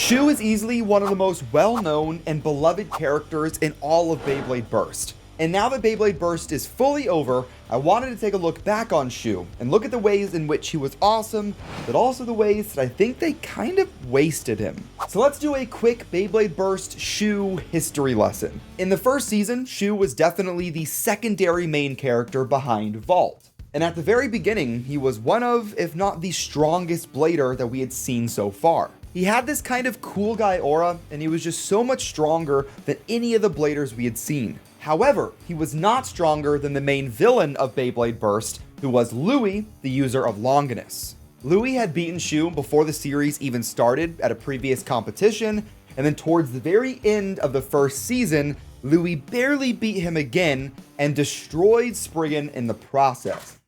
Shu is easily one of the most well-known and beloved characters in all of Beyblade Burst. And now that Beyblade Burst is fully over, I wanted to take a look back on Shu and look at the ways in which he was awesome, but also the ways that I think they kind of wasted him. So let's do a quick Beyblade Burst Shu history lesson. In the first season, Shu was definitely the secondary main character behind Vault. And at the very beginning, he was one of, if not the strongest blader that we had seen so far. He had this kind of cool guy aura, and he was just so much stronger than any of the bladers we had seen. However, he was not stronger than the main villain of Beyblade Burst, who was Louis, the user of Longinus. Louis had beaten Shu before the series even started at a previous competition, and then towards the very end of the first season, Louis barely beat him again and destroyed Spriggan in the process.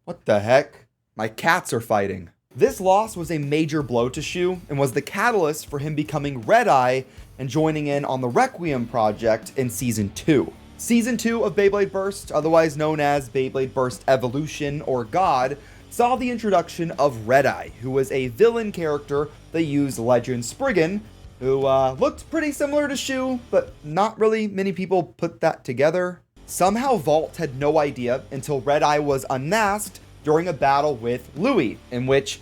What the heck? My cats are fighting. This loss was a major blow to Shu and was the catalyst for him becoming Red Eye and joining in on the Requiem project in Season 2. Season 2 of Beyblade Burst, otherwise known as Beyblade Burst Evolution or God, saw the introduction of Red Eye, who was a villain character that used Legend Spriggan, who looked pretty similar to Shu, but not really many people put that together. Somehow Vault had no idea until Red Eye was unmasked during a battle with Louis, in which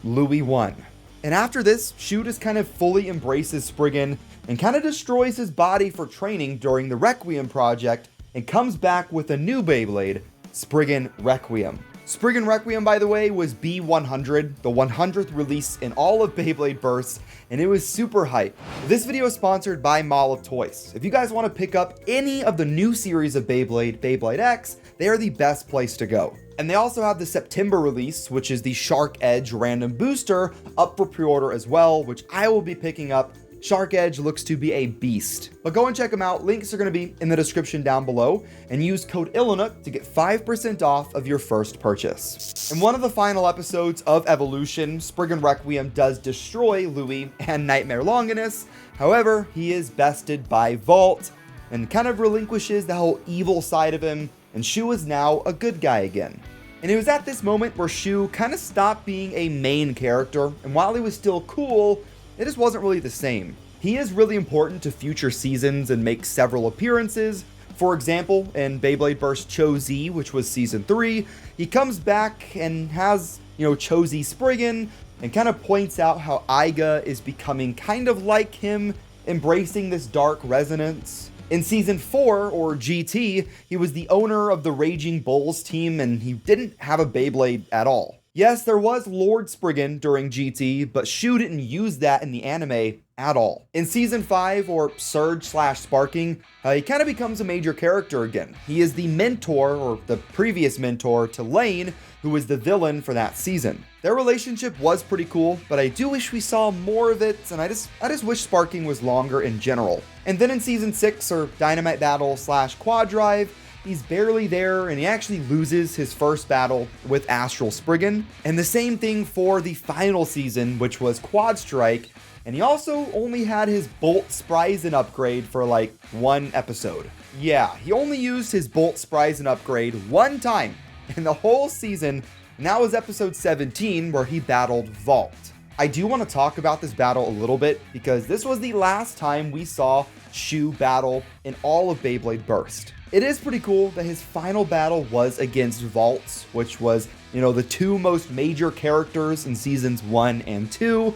Louis won. And after this, Shu just kind of fully embraces Spriggan and kind of destroys his body for training during the Requiem project and comes back with a new Beyblade, Spriggan Requiem. Spriggan Requiem, by the way, was B100, the 100th release in all of Beyblade Burst, and it was super hype. This video is sponsored by Mall of Toys. If you guys want to pick up any of the new series of Beyblade, Beyblade X, they are the best place to go. And they also have the September release, which is the Shark Edge random booster, up for pre-order as well, which I will be picking up. Shark Edge looks to be a beast. But go and check them out. Links are going to be in the description down below, and use code ilinnuc to get 5% off of your first purchase. In one of the final episodes of Evolution, Spriggan Requiem does destroy Louis and Nightmare Longinus. However, he is bested by Vault and kind of relinquishes the whole evil side of him, and Shu is now a good guy again. And it was at this moment where Shu kind of stopped being a main character, and while he was still cool, it just wasn't really the same. He is really important to future seasons and makes several appearances. For example, in Beyblade Burst Cho-Z, which was Season 3, he comes back and has, Cho-Z Spriggan, and kind of points out how Iga is becoming kind of like him, embracing this dark resonance. In Season 4, or GT, he was the owner of the Raging Bulls team, and he didn't have a Beyblade at all. Yes, there was Lord Spriggan during GT, but Shu didn't use that in the anime at all. In Season 5, or Surge/Sparking, he kind of becomes a major character again. He is the mentor, or the previous mentor, to Lane, who was the villain for that season. Their relationship was pretty cool, but I do wish we saw more of it, and I just wish Sparking was longer in general. And then in Season 6, or Dynamite Battle/Quad Drive, he's barely there, and he actually loses his first battle with Astral Spriggan. And the same thing for the final season, which was Quad Strike, and he also only had his Bolt Spriggan upgrade for like one episode. Yeah, he only used his Bolt Spriggan upgrade one time in the whole season, and that was episode 17, where he battled Vault. I do want to talk about this battle a little bit, because this was the last time we saw Shu battle in all of Beyblade Burst. It is pretty cool that his final battle was against Vault, which was, the two most major characters in Seasons 1 and 2.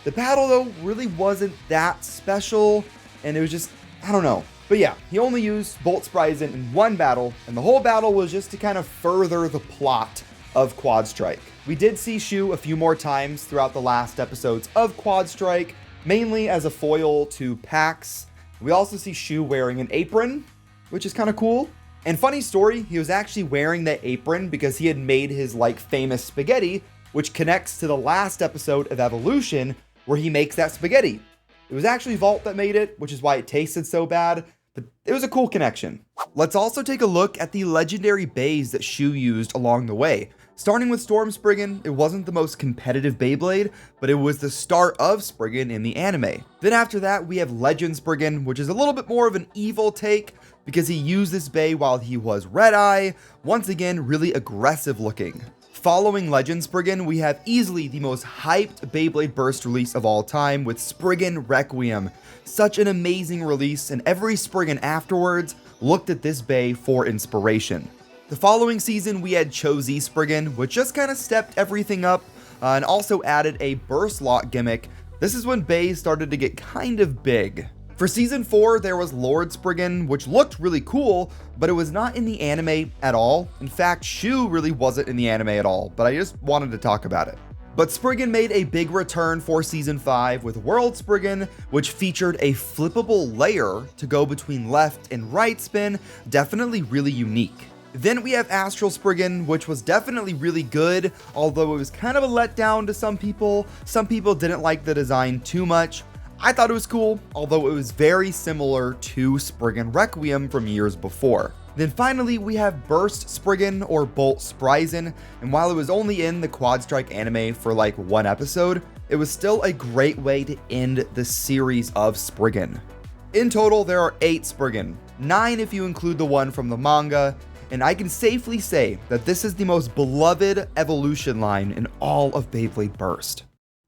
The battle, though, really wasn't that special, and it was just, I don't know. But yeah, he only used Bolt Spriggan in one battle, and the whole battle was just to kind of further the plot of Quad Strike. We did see Shu a few more times throughout the last episodes of Quad Strike, mainly as a foil to Pax. We also see Shu wearing an apron, which is kind of cool. And funny story, he was actually wearing that apron because he had made his famous spaghetti, which connects to the last episode of Evolution, where he makes that spaghetti. It was actually Vault that made it, which is why it tasted so bad, but it was a cool connection. Let's also take a look at the legendary bays that Shu used along the way. Starting with Storm Spriggan, it wasn't the most competitive Beyblade, but it was the start of Spriggan in the anime. Then after that, we have Legend Spriggan, which is a little bit more of an evil take, because he used this bay while he was Red Eye, once again really aggressive looking. Following Legend Spriggan, we have easily the most hyped Beyblade Burst release of all time with Spriggan Requiem. Such an amazing release, and every Spriggan afterwards looked at this Bay for inspiration. The following season, we had Cho-Z Spriggan, which just kind of stepped everything up and also added a burst lock gimmick. This is when Bays started to get kind of big. For season 4, there was Lord Spriggan, which looked really cool, but it was not in the anime at all. In fact, Shu really wasn't in the anime at all, but I just wanted to talk about it. But Spriggan made a big return for season 5 with World Spriggan, which featured a flippable layer to go between left and right spin, definitely really unique. Then we have Astral Spriggan, which was definitely really good, although it was kind of a letdown to some people. Some people didn't like the design too much. I thought it was cool, although it was very similar to Spriggan Requiem from years before. Then finally, we have Burst Spriggan or Bolt Spriggan, and while it was only in the Quad Strike anime for like one episode, it was still a great way to end the series of Spriggan. In total, there are 8 Spriggan, 9 if you include the one from the manga, and I can safely say that this is the most beloved evolution line in all of Beyblade Burst.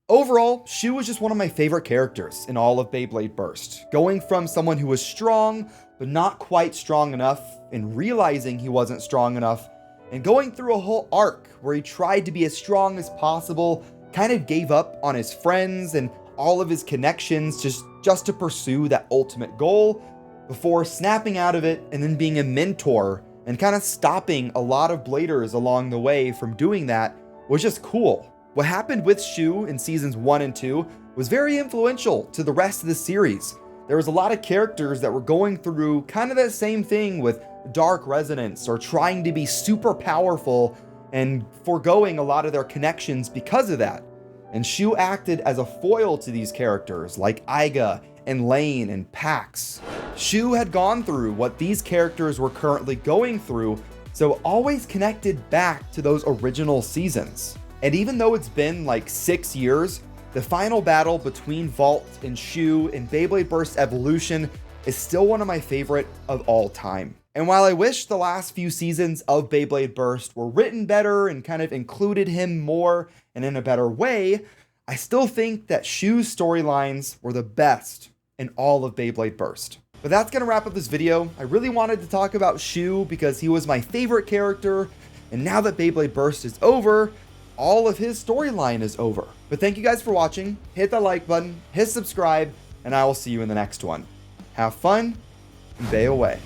Overall, Shu was just one of my favorite characters in all of Beyblade Burst, going from someone who was strong, but not quite strong enough, and realizing he wasn't strong enough, and going through a whole arc where he tried to be as strong as possible, kind of gave up on his friends and all of his connections just to pursue that ultimate goal, before snapping out of it and then being a mentor and kind of stopping a lot of bladers along the way from doing that was just cool. What happened with Shu in seasons 1 and 2 was very influential to the rest of the series. There was a lot of characters that were going through kind of that same thing with dark resonance or trying to be super powerful and foregoing a lot of their connections because of that. And Shu acted as a foil to these characters like Iga and Lane and Pax. Shu had gone through what these characters were currently going through, so always connected back to those original seasons. And even though it's been like 6 years, the final battle between Vault and Shu in Beyblade Burst Evolution is still one of my favorite of all time. And while I wish the last few seasons of Beyblade Burst were written better and kind of included him more and in a better way, I still think that Shu's storylines were the best in all of Beyblade Burst. But that's gonna wrap up this video. I really wanted to talk about Shu because he was my favorite character, and now that Beyblade Burst is over, all of his storyline is over. But thank you guys for watching. Hit that like button, hit subscribe, and I will see you in the next one. Have fun, and bay away.